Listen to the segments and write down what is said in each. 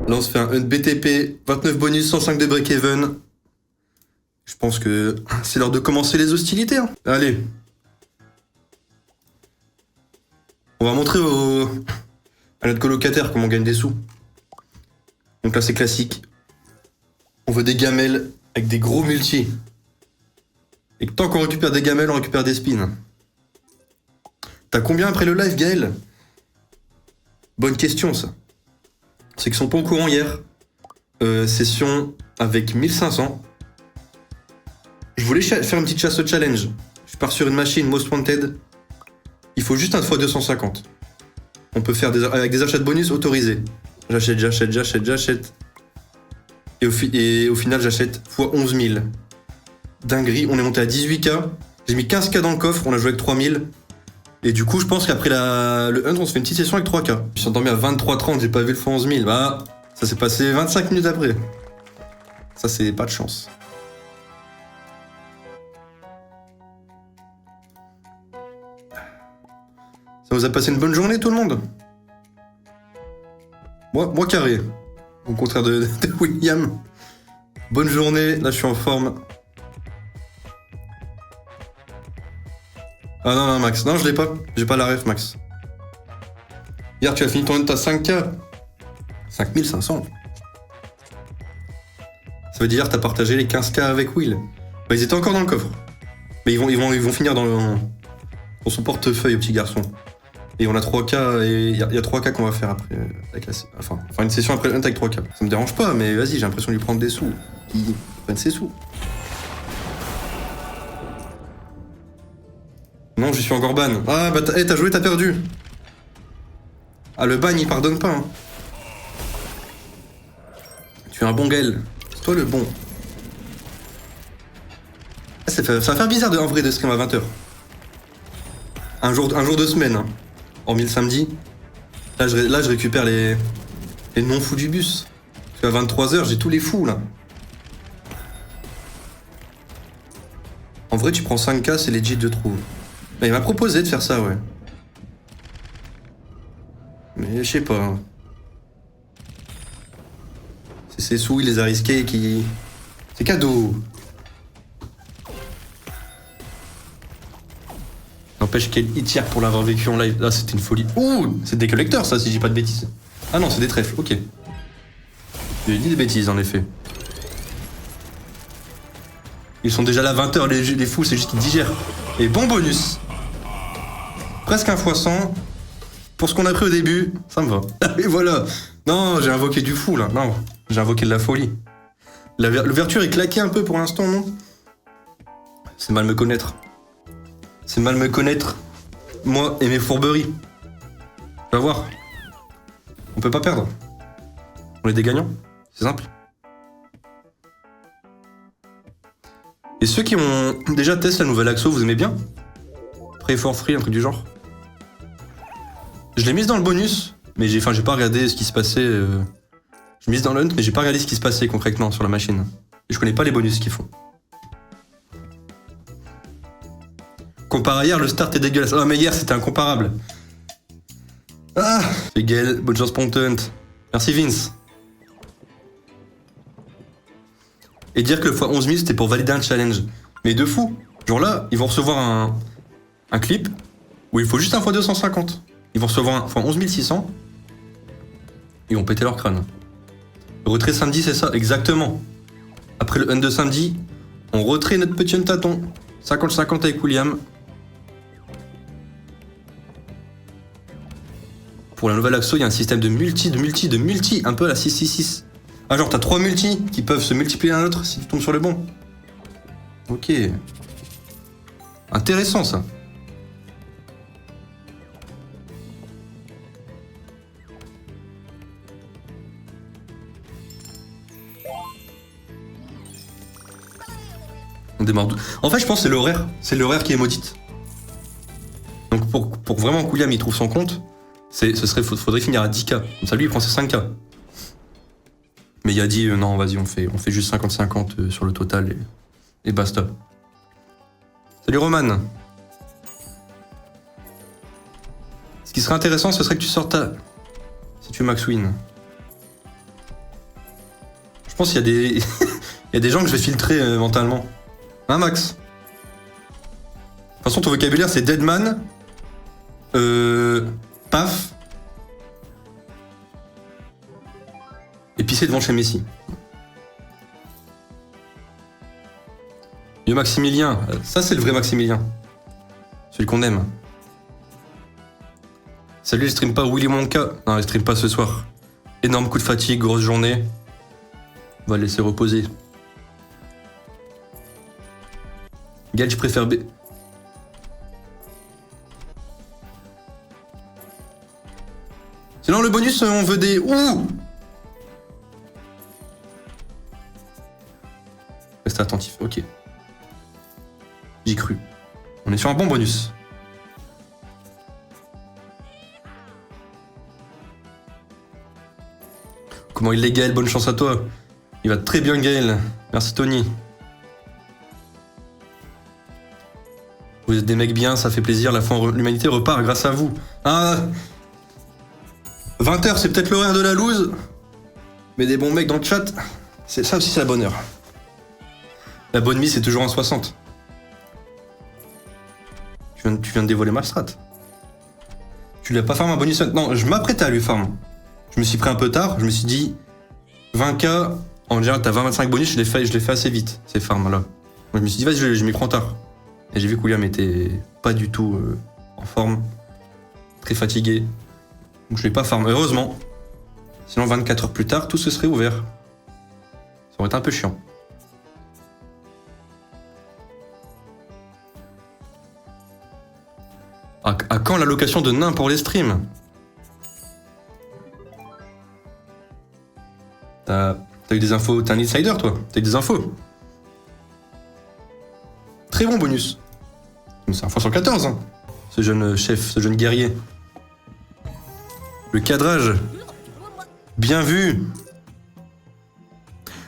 Là, on se fait un BTP, 29 bonus, 105 de break-even. Je pense que c'est l'heure de commencer les hostilités. Hein. Allez. On va montrer à notre colocataire comment on gagne des sous. Donc là, c'est classique. On veut des gamelles avec des gros multis. Et tant qu'on récupère des gamelles, on récupère des spins. T'as combien après le live, Gaël? Bonne question, ça. C'est qu'ils sont pas au courant hier. Session avec 1500. Je voulais faire une petite chasse au challenge. Je pars sur une machine Most Wanted. Il faut juste un fois 250. On peut faire avec des achats de bonus autorisés. J'achète. Et au final, j'achète fois 11 000. Dinguerie, on est monté à 18K. J'ai mis 15K dans le coffre, on a joué avec 3000. Et du coup, je pense qu'après le hunt, on se fait une petite session avec 3K. Je suis endormi à 23h30, j'ai pas vu le fois 11 000. Bah, ça s'est passé 25 minutes après. Ça, c'est pas de chance. Ça vous a passé une bonne journée, tout le monde? Moi carré. Au contraire de William. Bonne journée, là je suis en forme. Ah non, Max. Non, je l'ai pas. J'ai pas la ref, Max. Hier, tu as fini ton hunt à 5K. 5500. Ça veut dire que t'as partagé les 15K avec Will. Bah, ils étaient encore dans le coffre. Mais ils vont finir dans son portefeuille, au petit garçon. Et on a 3K, et il y a 3K qu'on va faire après, avec enfin une session après le hunt avec 3K. Ça me dérange pas, mais vas-y, j'ai l'impression de lui prendre des sous. Ils prennent ses sous. Non, je suis encore ban. Ah, bah t'as joué, t'as perdu. Ah, le ban, il pardonne pas. Hein. Tu es un bon Gaël. C'est toi le bon. Ah, ça va faire bizarre en vrai de stream à 20h. Un jour de semaine. Hein. Hormis le samedi. Là, je récupère les non-fous du bus. Parce qu'à 23h, j'ai tous les fous, là. En vrai, tu prends 5K, c'est legit, je trouve. Bah, il m'a proposé de faire ça, ouais. Mais je sais pas. C'est ses sous, il les a risqués qui... C'est cadeau. N'empêche quel hit hier pour l'avoir vécu en live. Là, c'était une folie. Ouh, c'est des collecteurs, ça, si je dis pas de bêtises. Ah non, c'est des trèfles, ok. J'ai dit des bêtises, en effet. Ils sont déjà là 20h, les fous, c'est juste qu'ils digèrent. Et bon bonus. Presque un fois 100. Pour ce qu'on a pris au début, ça me va. Et voilà. Non, j'ai invoqué du fou, là. Non, j'ai invoqué de la folie. L'ouverture est claquée un peu pour l'instant, non? C'est mal me connaître. C'est mal me connaître, moi et mes fourberies. Tu vas voir. On peut pas perdre. On est des gagnants. C'est simple. Et ceux qui ont déjà testé la nouvelle Axo, vous aimez bien? Pray for free, un truc du genre. Je l'ai mise dans le bonus, mais j'ai pas regardé ce qui se passait. Je l'ai mise dans le hunt, mais j'ai pas regardé ce qui se passait concrètement sur la machine. Et je connais pas les bonus qu'ils font. Comparé à hier, le start est dégueulasse. Ah, mais hier, c'était incomparable. Ah, c'est Gaël, bonne chance pour ton hunt. Merci Vince. Et dire que le x 11 000, c'était pour valider un challenge. Mais de fou. Genre là, ils vont recevoir un clip où il faut juste un x 250. Ils vont recevoir un x 11 600. Ils vont péter leur crâne. Le retrait samedi, c'est ça, exactement. Après le hunt de samedi, on retrait notre petit hunt tâton. 50-50 avec William. Pour la nouvelle Axo, il y a un système de multi, un peu à la 666. Ah, genre, t'as 3 multis qui peuvent se multiplier l'un l'autre si tu tombes sur le bon. Ok. Intéressant, ça. On démarre. En fait, je pense que c'est l'horaire. C'est l'horaire qui est maudite. Donc, pour vraiment que William y trouve son compte, faudrait finir à 10K. Comme ça, lui, il prend ses 5K. Mais il a dit, non, vas-y, on fait juste 50-50 sur le total et basta. Salut Roman. Ce qui serait intéressant, ce serait que tu sortes si tu es Max Win. pense qu'il y a des... il y a des gens que je vais filtrer mentalement. Hein, Max? De toute façon, ton vocabulaire, c'est Deadman, paf, et pisser devant chez Messi. Yo Maximilien, ça c'est le vrai Maximilien. Celui qu'on aime. Salut, je stream pas Willy Wonka. Non, je stream pas ce soir. Énorme coup de fatigue, grosse journée. On va le laisser reposer. Gal, je préfère B. Sinon, le bonus, on veut des... Ouh! Restez attentif, ok. J'y cru. On est sur un bon bonus. Comment il est, Gaël? Bonne chance à toi. Il va très bien, Gaël. Merci, Tony. Vous êtes des mecs bien, ça fait plaisir. L'humanité repart grâce à vous. Ah, 20h, c'est peut-être l'horaire de la loose. Mais des bons mecs dans le chat, c'est ça aussi, c'est la bonne heure. La bonne mise, c'est toujours en 60. Tu viens de dévoiler ma strat. Tu lui as pas farm un bonus? Non, je m'apprêtais à lui farm. Je me suis pris un peu tard, je me suis dit 20k, en général t'as 20-25 bonus, je l'ai fait assez vite, ces farms là. Donc je me suis dit vas-y, je m'y prends tard. Et j'ai vu que William était pas du tout en forme, très fatigué. Donc je l'ai pas farm, heureusement. Sinon 24 heures plus tard, tout se serait ouvert. Ça aurait été un peu chiant. À quand l'allocation de nains pour les streams? T'as eu des infos, t'es un insider toi? T'as eu des infos? Très bon bonus. C'est un x114, hein. Ce jeune chef, ce jeune guerrier. Le cadrage. Bien vu.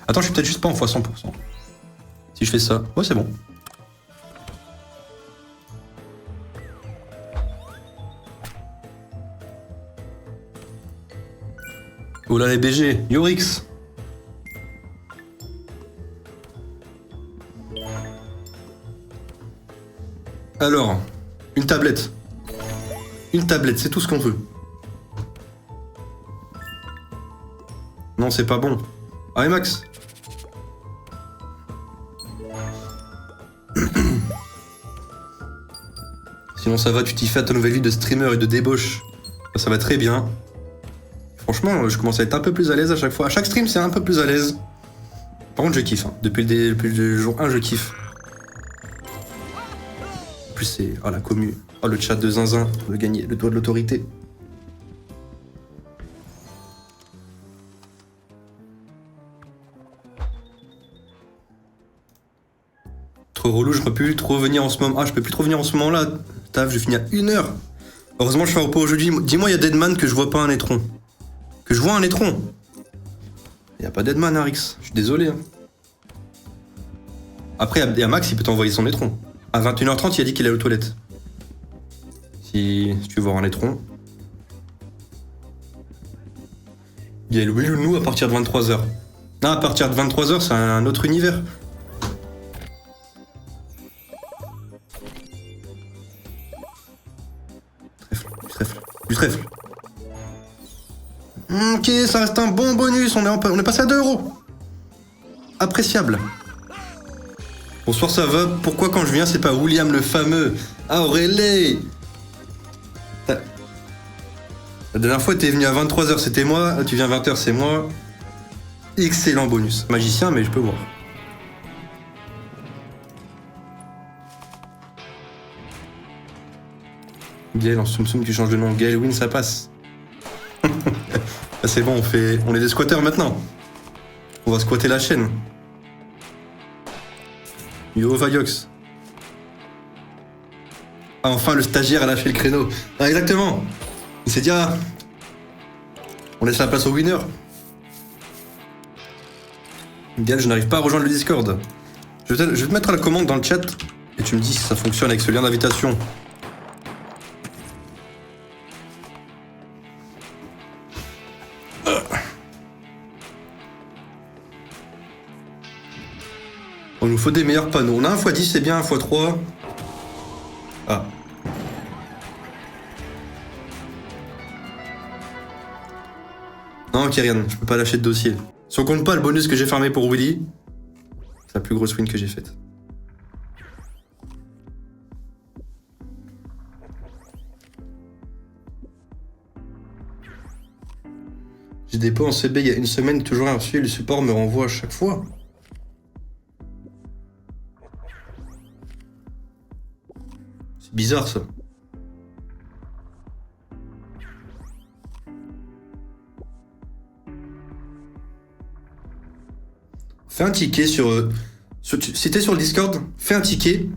Attends, je suis peut-être juste pas en x100%. Si je fais ça, ouais c'est bon. Oh là les BG, Yorix. Alors, une tablette. Une tablette, c'est tout ce qu'on veut. Non, c'est pas bon. Ah, et Max. Sinon ça va, tu t'y fais à ta nouvelle vie de streamer et de débauche. Ça va très bien. Franchement, je commence à être un peu plus à l'aise à chaque fois. À chaque stream, c'est un peu plus à l'aise. Par contre, je kiffe. Hein. Depuis le jour 1, je kiffe. En plus, c'est... Oh, la commu. Oh, le chat de Zinzin. De gagner le doigt de l'autorité. Trop relou, je peux plus trop venir en ce moment. Ah, je peux plus trop venir en ce moment-là. Taf, je vais finir à 1 heure. Heureusement, je fais un repos aujourd'hui. Dis-moi, il y a Deadman que je vois pas un étron. Que je vois un étron. Il y a pas Deadman, Arix. Je suis désolé. Hein. Après, il y a Max, il peut t'envoyer son étron. À 21h30, il a dit qu'il est aux toilettes. Si tu veux voir un étron. Il y a le Willounou à partir de 23h. Non, à partir de 23h, c'est un autre univers. Du trèfle. Ok, ça reste un bon bonus, on est passé à 2 €. Appréciable. Bonsoir, ça va? Pourquoi quand je viens, c'est pas William le fameux? Ah, Aurélie! La dernière fois, t'es venu à 23h, c'était moi. Là, tu viens à 20h, c'est moi. Excellent bonus. Magicien, mais je peux voir. Gaël, en soum soum, tu changes de nom. Gaël Win, ça passe. Là, c'est bon, on est des squatteurs maintenant. On va squatter la chaîne. Yo, Vayox. Ah, enfin, le stagiaire a lâché le créneau. Ah, exactement. Il s'est dit, ah, on laisse la place au winner. Gaël, je n'arrive pas à rejoindre le Discord. Je vais te mettre la commande dans le chat et tu me dis si ça fonctionne avec ce lien d'invitation. nous faut des meilleurs panneaux. On a un x10, c'est bien, un x3. Ah. Non, ok, rien, je peux pas lâcher de dossier. Si on compte pas le bonus que j'ai farmé pour Willy, c'est la plus grosse win que j'ai faite. J'ai des pots en CB il y a une semaine, toujours rien reçu, le support me renvoie à chaque fois. C'est bizarre ça. Fais un ticket si t'es sur le Discord, fais un ticket.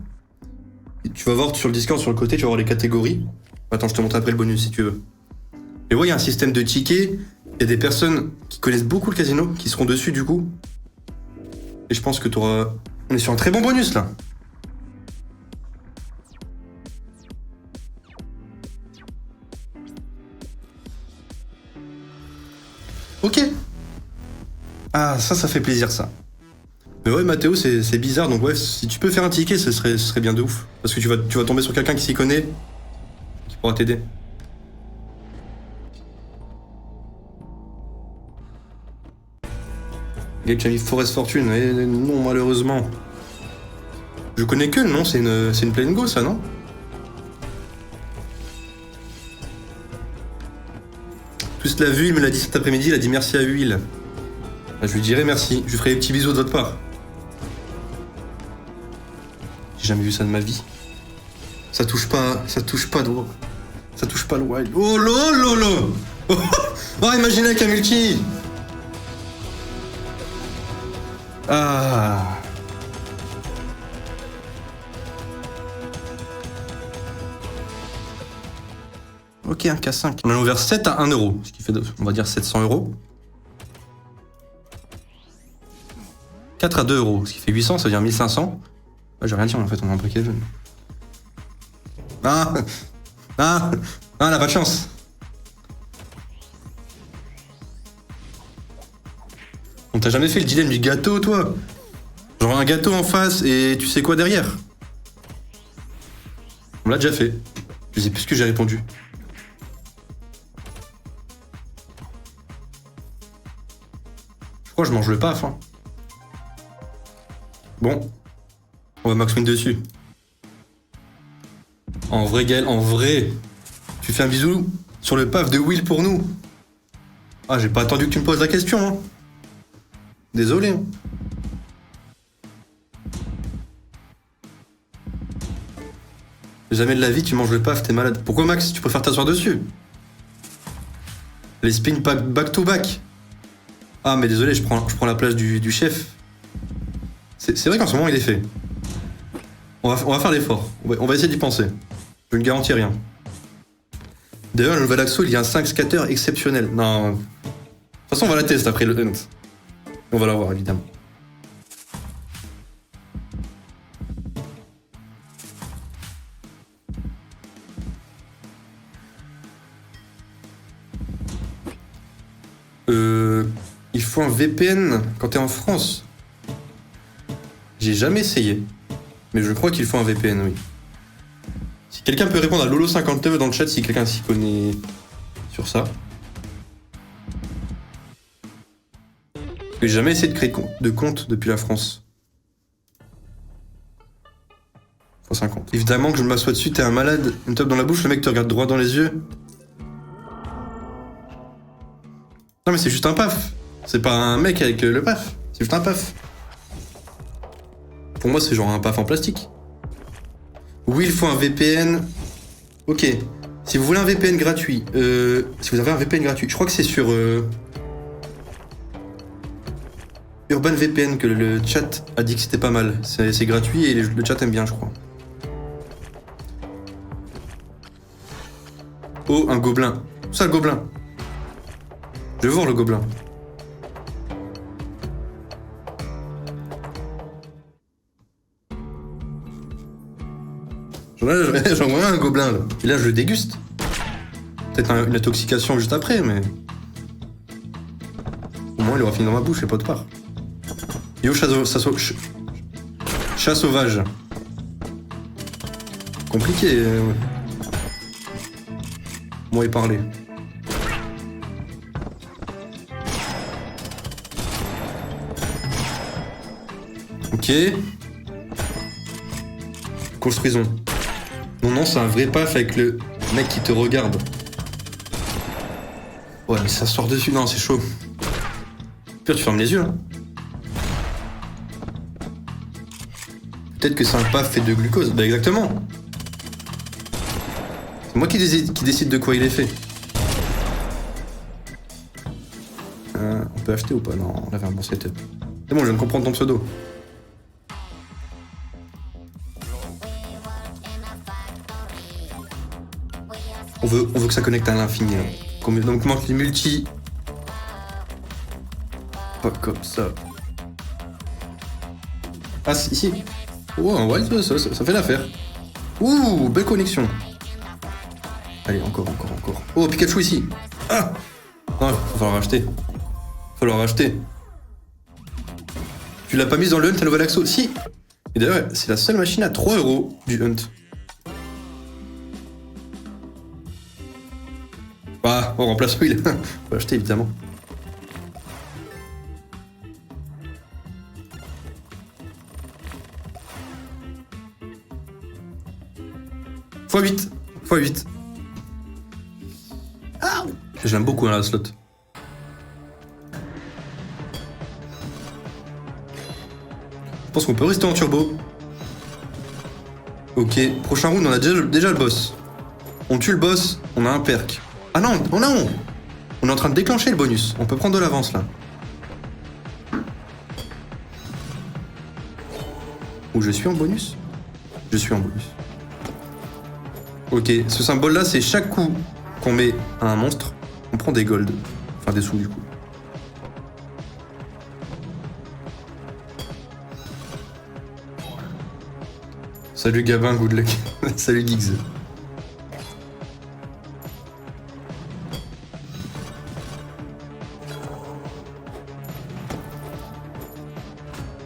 Et tu vas voir sur le Discord, sur le côté, tu vas voir les catégories. Attends, je te montre après le bonus si tu veux. Et ouais, il y a un système de tickets. Il y a des personnes qui connaissent beaucoup le casino qui seront dessus du coup. Et je pense que t'auras... On est sur un très bon bonus là. Ok. Ah, ça fait plaisir ça. Mais ouais, Mathéo, c'est bizarre, donc ouais, si tu peux faire un ticket, ce serait bien de ouf. Parce que tu vas tomber sur quelqu'un qui s'y connaît, qui pourra t'aider. Gage a mis Forest Fortune, et non, malheureusement. Je connais que le nom, c'est une plaine go, ça, non? Tous l'a vu, il me l'a dit cet après-midi, il a dit merci à Huile. Bah, je lui dirai merci, je lui ferai des petits bisous de votre part. J'ai jamais vu ça de ma vie. Ça touche pas d'eau. Ça touche pas le wild. Oh lolo. Oh, imaginez avec un multi. Ah. Ok, un K5. On a ouvert 7 à 1 euro, ce qui fait, on va dire, 700 euros. 4 à 2 euros, ce qui fait 800, ça veut dire 1500. Ah, j'ai rien dit, en fait, on a un paquet de jeunes. Ah, on a pas de chance. On t'a jamais fait le dilemme du gâteau, toi? Genre un gâteau en face et tu sais quoi derrière? On l'a déjà fait. Je sais plus ce que j'ai répondu. Je crois que je mange le paf. Hein. Bon. On va max win dessus. En vrai, Gaël, en vrai. Tu fais un bisou sur le paf de Will pour nous. Ah, j'ai pas attendu que tu me poses la question. Hein. Désolé. Hein. Jamais de la vie tu manges le paf, t'es malade. Pourquoi Max, tu préfères t'asseoir dessus? Les spin back to back. Ah mais désolé, je prends la place du chef. C'est vrai qu'en ce moment il est fait. On va faire l'effort. On va essayer d'y penser. Je ne garantis rien. D'ailleurs, le nouvel Axo, il y a un 5 scatter exceptionnel. Non. De toute façon, on va la tester après le hunt. On va la voir, évidemment. Il faut un VPN quand t'es en France. J'ai jamais essayé. Mais je crois qu'il faut un VPN, oui. Si quelqu'un peut répondre à Lolo52 dans le chat, si quelqu'un s'y connaît sur ça. Parce que j'ai jamais essayé de créer de compte depuis la France. x50. Évidemment que je m'assois dessus, t'es un malade. Une top dans la bouche, le mec te regarde droit dans les yeux. Non mais c'est juste un paf. C'est pas un mec avec le paf. C'est juste un paf. Pour moi, c'est genre un paf en plastique. Oui, il faut un VPN. Ok. Si vous voulez un VPN gratuit, si vous avez un VPN gratuit, je crois que c'est sur Urban VPN que le chat a dit que c'était pas mal. C'est gratuit et le chat aime bien, je crois. Oh, un gobelin. Où ça, le gobelin? Je veux voir le gobelin. J'en vois un gobelin là. Et là je le déguste. Peut-être une intoxication juste après, mais. Au moins il aura fini dans ma bouche et pas de part. Yo, Chat sauvage. Compliqué. Moi et parler. Ok. Construisons. Non, c'est un vrai paf avec le mec qui te regarde. Ouais, mais ça sort dessus. Non, c'est chaud. Pire, tu fermes les yeux, hein. Peut-être que c'est un paf fait de glucose. Bah, exactement. C'est moi qui décide de quoi il est fait. On peut acheter ou pas? Non, on avait un bon setup. C'est bon, je viens de comprendre ton pseudo. On veut que ça connecte à l'infini. Donc, manque les multi. Pas comme ça. Ah, si, ici. Oh, un wild, ça fait l'affaire. Ouh, belle connexion. Allez, encore. Oh, Pikachu ici. Ah! Non, il va falloir racheter. Tu l'as pas mise dans le hunt à Novalaxo? Si. Et d'ailleurs, c'est la seule machine à 3 € du hunt. Bah, on remplace Will. On va acheter évidemment. x8. Ah, j'aime beaucoup la slot. Je pense qu'on peut rester en turbo. Ok, prochain round, on a déjà le boss. On tue le boss, on a un perk. Ah non, on est en train de déclencher le bonus. On peut prendre de l'avance là. Ou je suis en bonus? Je suis en bonus. Ok, ce symbole là, c'est chaque coup qu'on met à un monstre, on prend des golds. Enfin des sous du coup. Salut Gabin, good luck. Salut Giggs.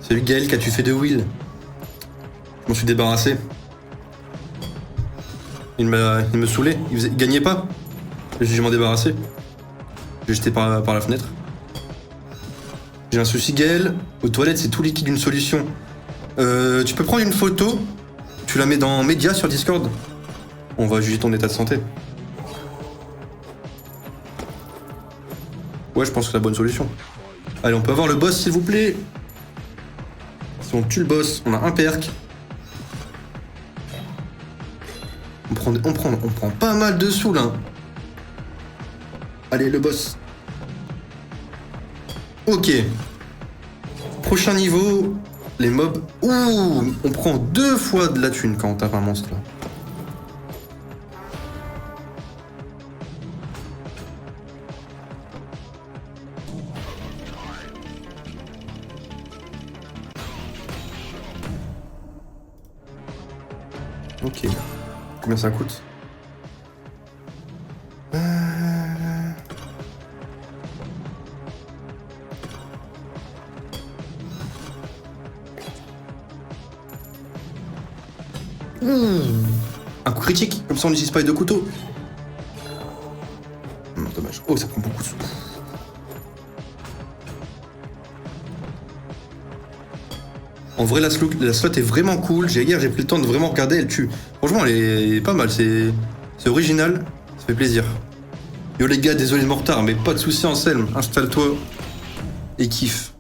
Salut Gaël, qu'as-tu fait de Will? Je m'en suis débarrassé. Il me saoulait, il gagnait pas. J'ai dû m'en débarrasser. J'ai jeté par la fenêtre. J'ai un souci Gaël. Aux toilettes, c'est tout liquide, une solution. Tu peux prendre une photo, tu la mets dans Média sur Discord. On va juger ton état de santé. Ouais, je pense que c'est la bonne solution. Allez, on peut avoir le boss, s'il vous plaît. Si on tue le boss, on a un perk. On prend pas mal de sous là. Allez, le boss. Ok. Prochain niveau, les mobs. Ouh, on prend 2 fois de la thune quand on tape un monstre là. Ok. Combien ça coûte? Un coup critique, comme ça on n'utilise pas les 2 couteaux. Dommage. Oh, ça prend beaucoup de sous. En vrai, la slot est vraiment cool. Hier, j'ai pris le temps de vraiment regarder, elle tue. Franchement, elle est pas mal. C'est original. Ça fait plaisir. Yo les gars, désolé de mon retard, mais pas de soucis Anselme. Installe-toi et kiffe.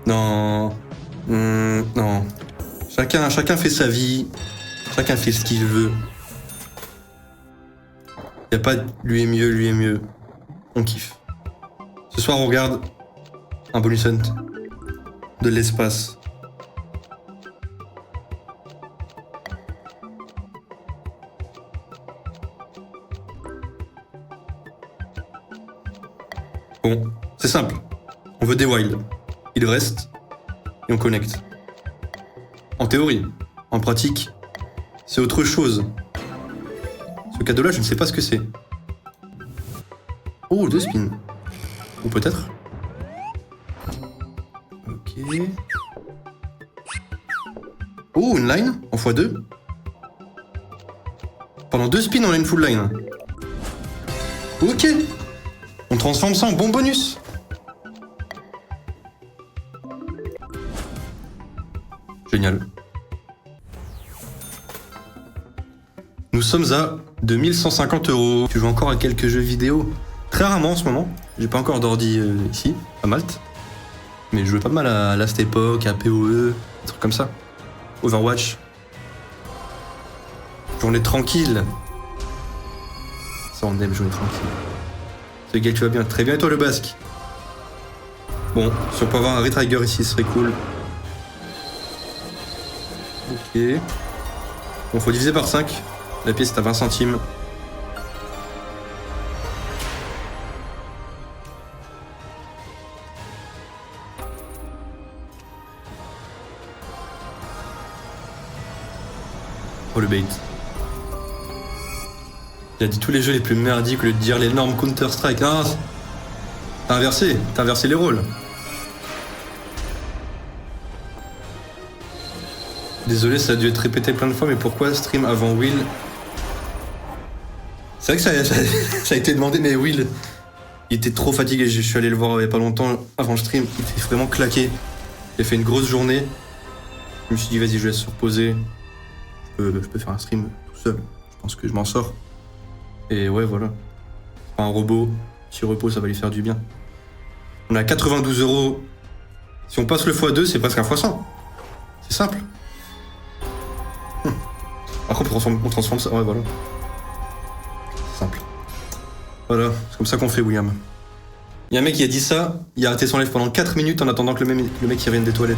Non. Non. Chacun fait sa vie. Chacun fait ce qu'il veut. Y a pas lui est mieux. On kiffe. Ce soir, on regarde un bonus hunt de l'espace. Bon, c'est simple. On veut des wilds. Il reste et on connecte. En théorie. En pratique, c'est autre chose. Ce cadeau-là, je ne sais pas ce que c'est. Oh, 2 spins. Ou peut-être. Ok. Oh, une line en x2. Pendant 2 spins, on a une full line. Ok. On transforme ça en bon bonus. Génial. Nous sommes à 2150 €. Tu joues encore à quelques jeux vidéo. Très rarement en ce moment. J'ai pas encore d'ordi ici, à Malte. Mais je jouais pas mal à Last Epoch, à PoE, des trucs comme ça. Overwatch. Journée tranquille. Ça, on aime jouer tranquille. C'est gars, tu vas bien. Très bien, et toi, le basque? Bon, si on peut avoir un Retrigger ici, ce serait cool. Ok. Bon, faut diviser par 5. La pièce est à 20 centimes. Oh, le bait. Il a dit tous les jeux les plus merdiques au lieu de dire les normes Counter-Strike. Ah, t'as inversé les rôles. Désolé, ça a dû être répété plein de fois, mais pourquoi stream avant Will? C'est vrai que ça a été demandé, mais Will, il était trop fatigué. Je suis allé le voir il y a pas longtemps avant le stream. Il était vraiment claqué. Il a fait une grosse journée. Je me suis dit, vas-y, je laisse se reposer. Je peux faire un stream tout seul. Je pense que je m'en sors. Et ouais, voilà. C'est pas un robot. Petit repos, ça va lui faire du bien. On a 92 €. Si on passe le x2, c'est presque un x100. C'est simple. Après, on transforme ça. Ouais, voilà. C'est simple. Voilà, c'est comme ça qu'on fait, William. Il y a un mec qui a dit ça, il a arrêté son live pendant 4 minutes en attendant que le mec qui revienne des toilettes.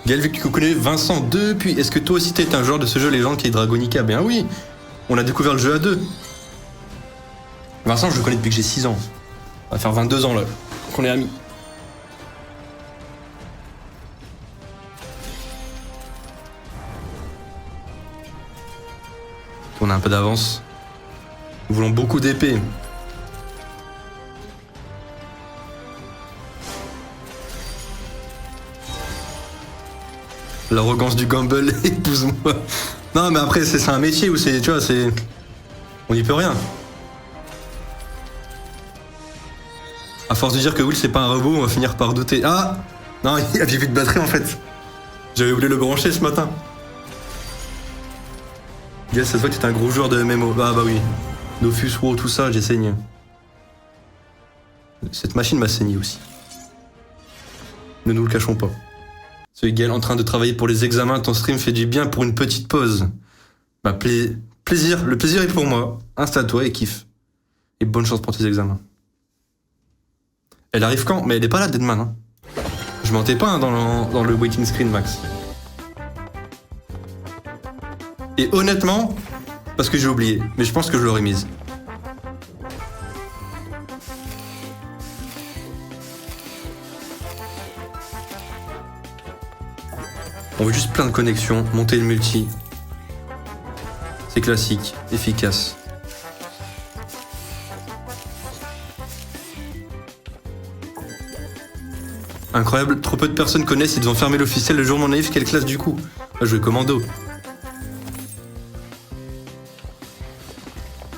Gaël, vu que tu connais Vincent depuis, est-ce que toi aussi t'es un joueur de ce jeu Légende qui est Dragonica? Ben oui, on a découvert le jeu à 2. Vincent, je le connais depuis que j'ai 6 ans. On va faire 22 ans là, qu'on est amis. On a un peu d'avance. Nous voulons beaucoup d'épées. L'arrogance du gamble, épouse-moi. Non, mais après, c'est un métier où c'est, tu vois, c'est... On n'y peut rien. À force de dire que Will, c'est pas un robot, on va finir par douter. Ah! Non, il y avait plus de batterie, en fait. J'avais oublié de le brancher ce matin. Yes, ça se voit que t'es un gros joueur de MMO. Ah bah oui. Dofus, WoW, tout ça, j'ai saigné. Cette machine m'a saigné aussi. Ne nous le cachons pas. Ce Gaël en train de travailler pour les examens, ton stream fait du bien pour une petite pause. Bah plaisir, le plaisir est pour moi. Installe-toi et kiffe. Et bonne chance pour tes examens. Elle arrive quand? Mais elle est pas là, Deadman. Hein. Je mentais pas hein, dans le waiting screen, Max. Et honnêtement, parce que j'ai oublié, mais je pense que je l'aurais mise. On veut juste plein de connexions, monter le multi. C'est classique, efficace. Incroyable, trop peu de personnes connaissent, ils ont fermé l'officiel le jour mon naïf, quelle classe du coup? Ah, je vais commando.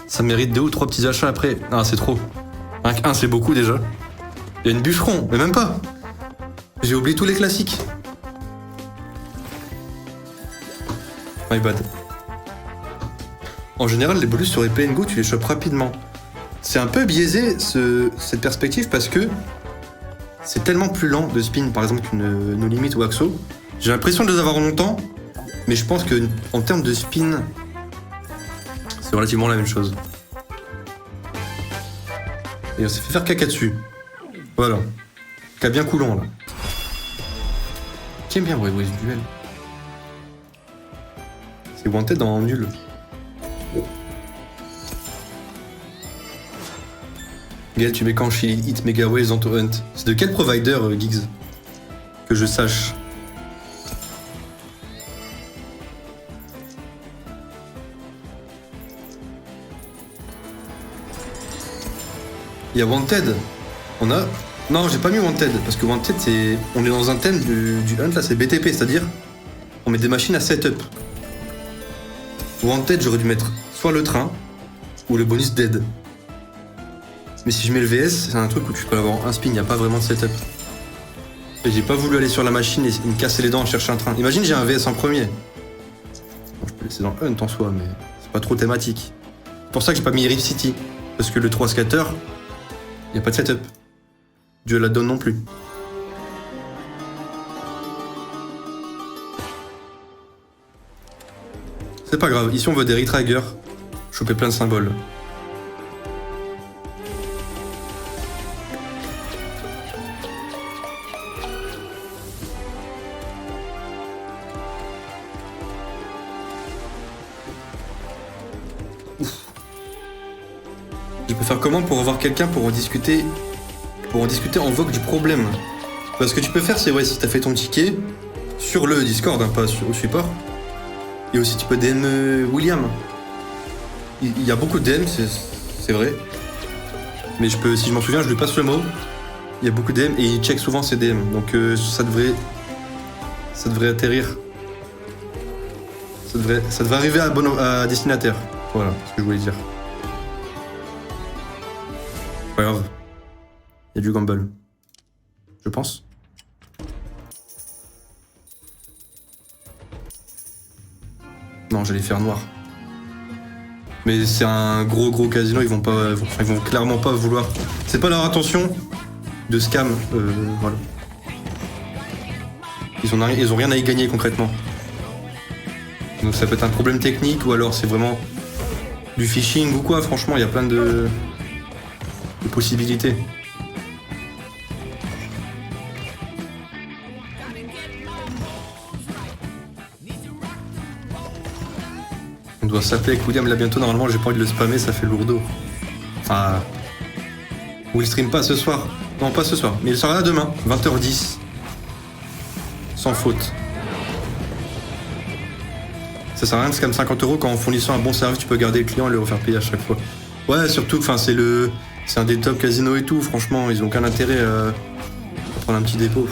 Ça mérite 2 ou 3 petits achats après. Ah, c'est trop. Un c'est beaucoup déjà. Il y a une bûcheron, mais même pas. J'ai oublié tous les classiques. My bad. En général, les bonus sur Play & Go, tu les chopes rapidement. C'est un peu biaisé cette perspective parce que c'est tellement plus lent de spin, par exemple, qu'une No Limit ou Axo. J'ai l'impression de les avoir longtemps, mais je pense que en termes de spin, c'est relativement la même chose. Et on s'est fait faire caca dessus. Voilà. Caca bien coulant là. Qui aime bien Brave Wave Duel? C'est Wanted en nul. Gaël, tu mets quand Chili Hit Megaways Anto Hunt? C'est de quel provider, Giggs? Que je sache. Il y a Wanted. On a... Non, j'ai pas mis Wanted, parce que Wanted, c'est... On est dans un thème du Hunt, là, c'est BTP, c'est-à-dire... On met des machines à setup. Wanted, j'aurais dû mettre soit le train, ou le bonus dead. Mais si je mets le VS, c'est un truc où tu peux avoir un spin, il n'y a pas vraiment de setup. Et j'ai pas voulu aller sur la machine et me casser les dents à chercher un train. Imagine, j'ai un VS en premier. Bon, je peux laisser dans Hunt en soi, mais c'est pas trop thématique. C'est pour ça que j'ai pas mis Rift City. Parce que le 3 scatter, il n'y a pas de setup. Dieu la donne non plus. C'est pas grave, ici on veut des retraggers. Choper plein de symboles. Je peux faire comment pour avoir quelqu'un pour en discuter en vogue du problème? Parce que tu peux faire, c'est ouais, si t'as fait ton ticket sur le Discord, hein, pas au support. Et aussi tu peux DM William. Il y a beaucoup de DM, c'est vrai. Mais je peux, si je m'en souviens, je lui passe le mot. Il y a beaucoup de DM et il check souvent ses DM. Donc ça devrait atterrir. Ça devrait arriver à destinataire. Voilà ce que je voulais dire. Pas grave. Il y a du gamble. Je pense. Non, j'allais faire noir. Mais c'est un gros casino, ils vont clairement pas vouloir. C'est pas leur intention de scam, voilà. Ils ont rien à y gagner concrètement. Donc ça peut être un problème technique ou alors c'est vraiment du phishing ou quoi, franchement, il y a plein de possibilités. On doit s'appeler avec William là bientôt, normalement j'ai pas envie de le spammer, ça fait lourdeau. Enfin... Ou il stream pas ce soir. Non, pas ce soir, mais il sera là demain, 20h10. Sans faute. Ça sert à rien de scam 50 € quand en fournissant un bon service tu peux garder le client et le refaire payer à chaque fois. Ouais, surtout que c'est un des top casinos et tout, franchement, ils ont aucun intérêt à prendre un petit dépôt.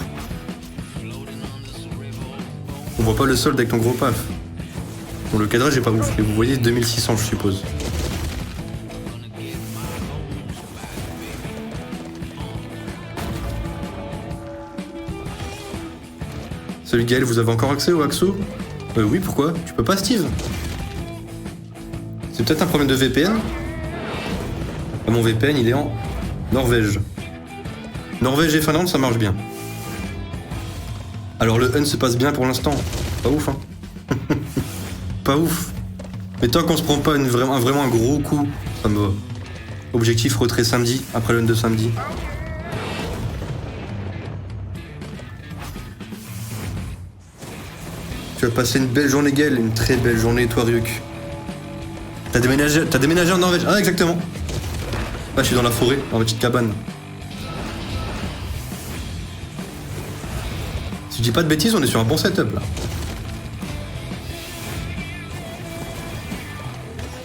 On voit pas le solde avec ton gros paf. Bon, le cadrage est pas ouf, et vous voyez 2600 je suppose. Salut Gaël, vous avez encore accès au Axo? Oui, pourquoi? Tu peux pas, Steve? C'est peut-être un problème de VPN? Mon VPN, il est en Norvège. Norvège et Finlande, ça marche bien. Alors le Hunt se passe bien pour l'instant. Pas ouf, hein. Pas ouf. Mais tant qu'on se prend pas vraiment un gros coup, ça me va. Objectif retrait samedi, après le Hunt de samedi. Tu vas passer une belle journée, Gaël, une très belle journée, toi, Ryuk. T'as déménagé en Norvège? Ah, exactement. Là, je suis dans la forêt, dans ma petite cabane. Si je dis pas de bêtises, on est sur un bon setup, là.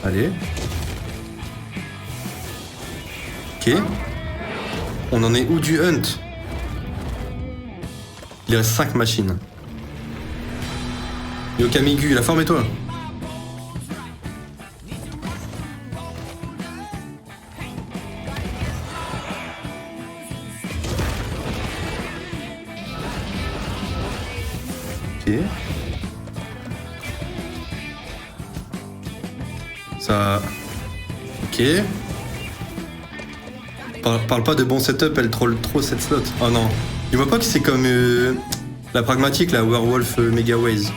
Allez. Ok. On en est où du Hunt? Il reste 5 machines. Yo Kamigu, la forme et toi? Ok. Ça... Ok. Parle pas de bon setup, elle troll trop cette slot. Oh non. Tu vois pas que c'est comme la pragmatique, la Werewolf Mega Ways.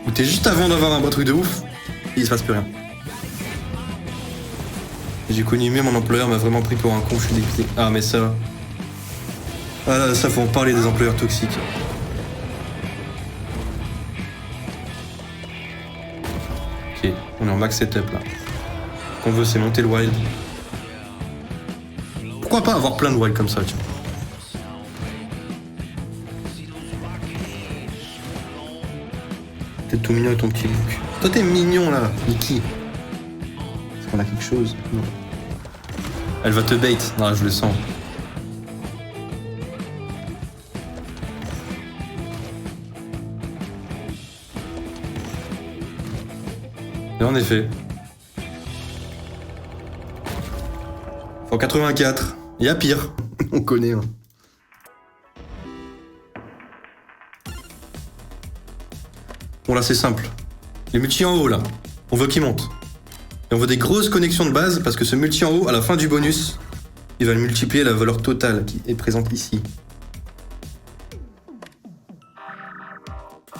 Où t'es juste avant d'avoir un truc de ouf, et il se passe plus rien. J'ai connu mieux, mon employeur m'a vraiment pris pour un con, je suis dégoûté. Ah mais ça... Ah là, ça faut en parler des employeurs toxiques. Ok, on est en max setup là. Ce qu'on veut c'est monter le wild. Pourquoi pas avoir plein de wild comme ça, tiens. T'es tout mignon avec ton petit look. Toi t'es mignon là, Niki. Est-ce qu'on a quelque chose? Non. Elle va te bait. Non, je le sens. Et en effet. En 84. Il y a pire. On connaît. Hein. Bon là c'est simple. Les multi en haut là. On veut qu'ils montent. Et on veut des grosses connexions de base parce que ce multi en haut, à la fin du bonus, il va multiplier la valeur totale qui est présente ici.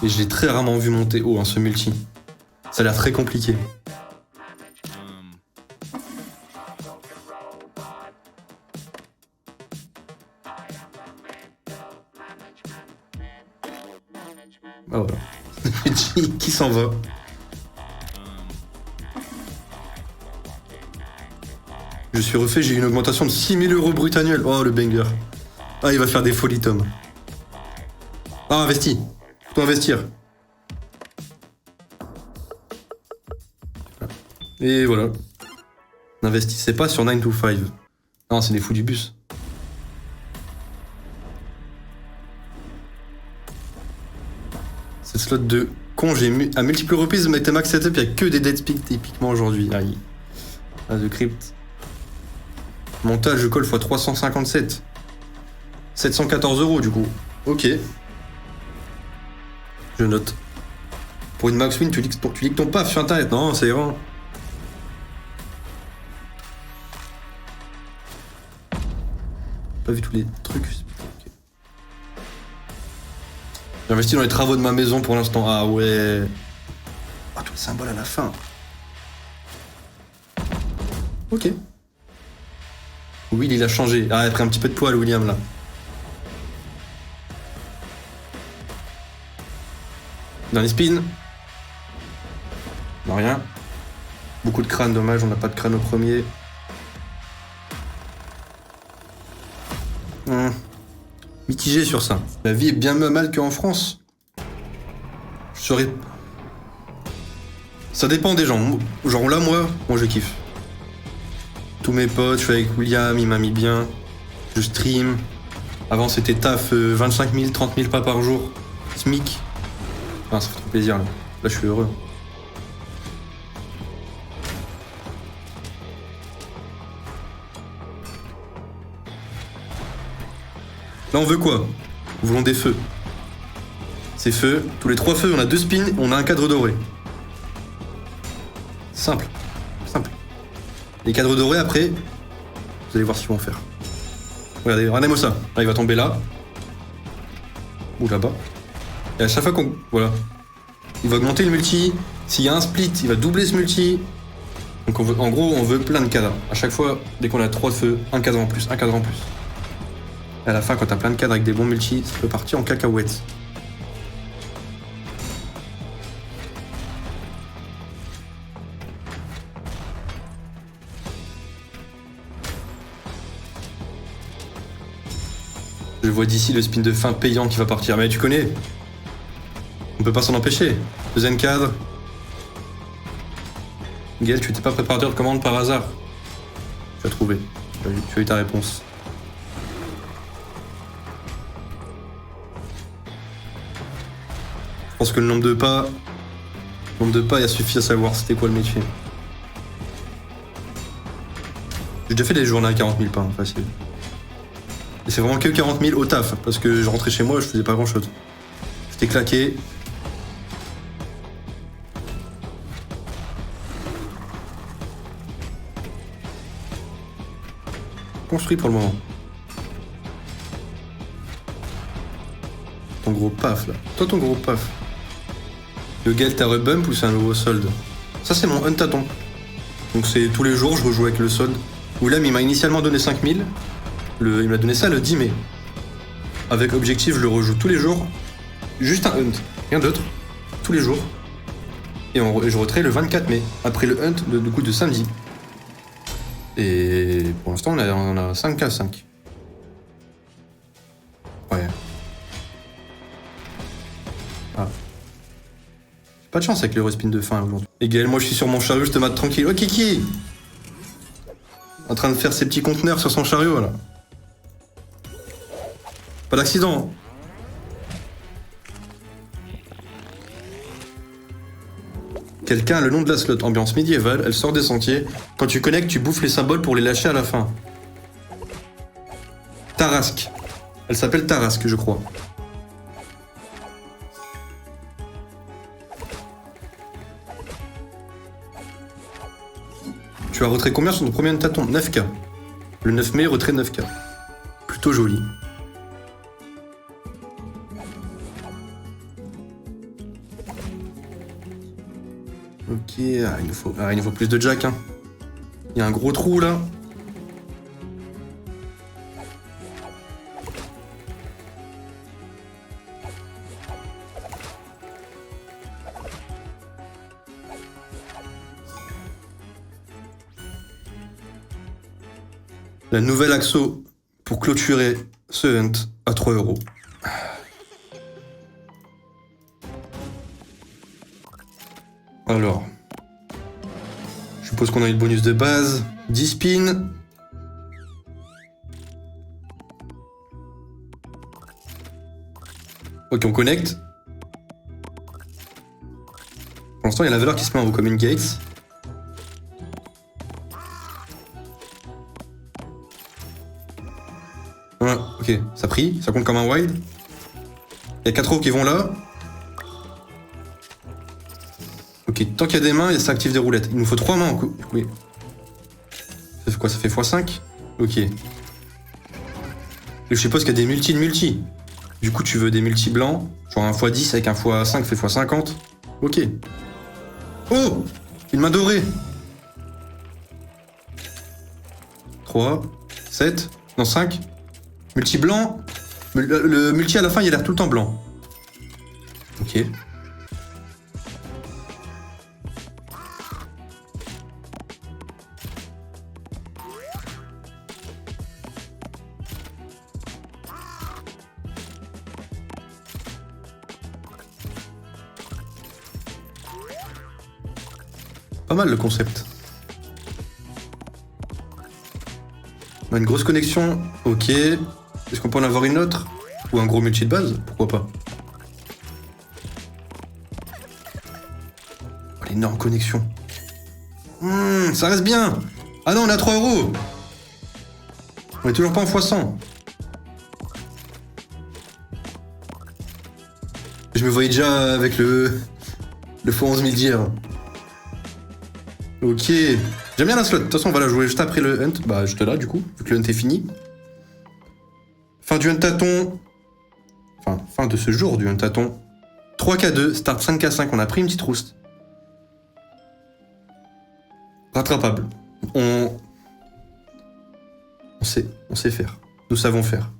Et je l'ai très rarement vu monter haut, hein, ce multi. Ça a l'air très compliqué. Ah voilà. Qui s'en va. Je suis refait, j'ai eu une augmentation de 6000 € brut annuel. Oh le banger. Ah il va faire des folies Tom. Ah investis. Faut investir. Et voilà. N'investissez pas sur 9 to 5. Non c'est des fous du bus. Cette slot de con, j'ai à multiples reprises mais max setup, il n'y a que des dead speak typiquement aujourd'hui. Aïe. Ah, de crypt. Montage, je colle x 357. 714 € du coup. Ok. Je note. Pour une max win, tu lis ton paf sur internet. Non, c'est vrai. Pas vu tous les trucs. J'ai investi dans les travaux de ma maison pour l'instant. Ah ouais. Ah, tout le symbole à la fin. Ok. Will, il a changé. Ah, il a pris un petit peu de poil, William, là. Dernier spin. Non, rien. Beaucoup de crânes, dommage, on n'a pas de crâne au premier. Mitigé sur ça. La vie est bien mal qu'en France. Je serais... Ça dépend des gens. Genre là, moi je kiffe. Tous mes potes, je suis avec William, il m'a mis bien. Je stream. Avant c'était taf 25 000, 30 000 pas par jour. SMIC. Ah, ça fait trop plaisir là. Là je suis heureux. Là on veut quoi? Nous voulons des feux. Ces feux, tous les 3 feux, on a 2 spins, on a un cadre doré. Simple. Simple. Les cadres dorés après, vous allez voir ce qu'ils vont faire. Regardez-moi ça. Là il va tomber là. Ou là-bas. Et à chaque fois qu'on... Voilà. Il va augmenter le multi. S'il y a un split, il va doubler ce multi. Donc on veut, en gros, on veut plein de cadres. À chaque fois, dès qu'on a 3 feux, un cadre en plus, un cadre en plus. Et à la fin, quand t'as plein de cadres avec des bons multi, ça peut partir en cacahuètes. Je vois d'ici le spin de fin payant qui va partir. Mais tu connais. On peut pas s'en empêcher. Deuxième cadre. Gaël, tu t'es pas préparateur de commande par hasard. Tu as trouvé. Tu as eu ta réponse. Je pense que le nombre de pas, il a suffi à savoir c'était quoi le métier. J'ai déjà fait des journées à 40 000 pas, hein, facile. Et c'est vraiment que 40 000 au taf, parce que je rentrais chez moi, je faisais pas grand chose. J'étais claqué. Construit pour le moment. Ton gros paf là. Toi ton gros paf. Le Gaël t'as rebump ou c'est un nouveau solde? Ça c'est mon untaton. Donc c'est tous les jours je rejoue avec le solde. Willem il m'a initialement donné 5000. Il m'a donné ça le 10 mai. Avec objectif je le rejoue tous les jours. Juste un hunt. Rien d'autre. Tous les jours. Et je retrait le 24 mai. Après le hunt du coup de samedi. Et pour l'instant on a 5K5. Ouais. Ah. Pas de chance avec les respins de fin aujourd'hui. Et Gaël, moi je suis sur mon chariot, je te mate tranquille. Oh Kiki! En train de faire ses petits conteneurs sur son chariot, là. Pas d'accident. Quelqu'un a le nom de la slot. Ambiance médiévale, elle sort des sentiers. Quand tu connectes, tu bouffes les symboles pour les lâcher à la fin. Tarasque. Elle s'appelle Tarasque, je crois. Tu as retrait combien sur ton premier tâton? 9K. Le 9 mai, retrait 9K. Plutôt joli. Ok, il nous faut plus de jack, hein. Il y a un gros trou, là. La nouvelle Axo pour clôturer ce hunt à 3 €. Alors, je suppose qu'on a eu le bonus de base. 10 spins. Ok, on connecte. Pour l'instant, il y a la valeur qui se met en haut comme une Gates. Ouais, ok, ça prie, ça compte comme un wild. Il y a 4 euros qui vont là. Ok, tant qu'il y a des mains, ça active des roulettes. Il nous faut 3 mains. Oui. Ça fait quoi? Ça fait x5? Ok. Et je suppose qu'il y a des multi de multi. Du coup, tu veux des multi blancs. Genre un x10 avec un x5 fait x50. Ok. Oh! Une main dorée. 3, 7, non 5. Multi blanc. Le multi à la fin, il a l'air tout le temps blanc. Ok. Pas mal le concept. On a une grosse connexion. Ok. Est-ce qu'on peut en avoir une autre? Ou un gros multi de base? Pourquoi pas? Oh, l'énorme connexion. Ça reste bien. Ah non, on a 3 €. On est toujours pas en x100. Je me voyais déjà avec le x11 000 d'hier. Ok. J'aime bien la slot. De toute façon, on va la jouer juste après le hunt. Bah, juste là, du coup, vu que le hunt est fini. Fin du hunt tâton. Enfin, fin de ce jour du hunt tâton. 3K2, start 5K5. On a pris une petite rouste. Rattrapable. On sait faire. Nous savons faire.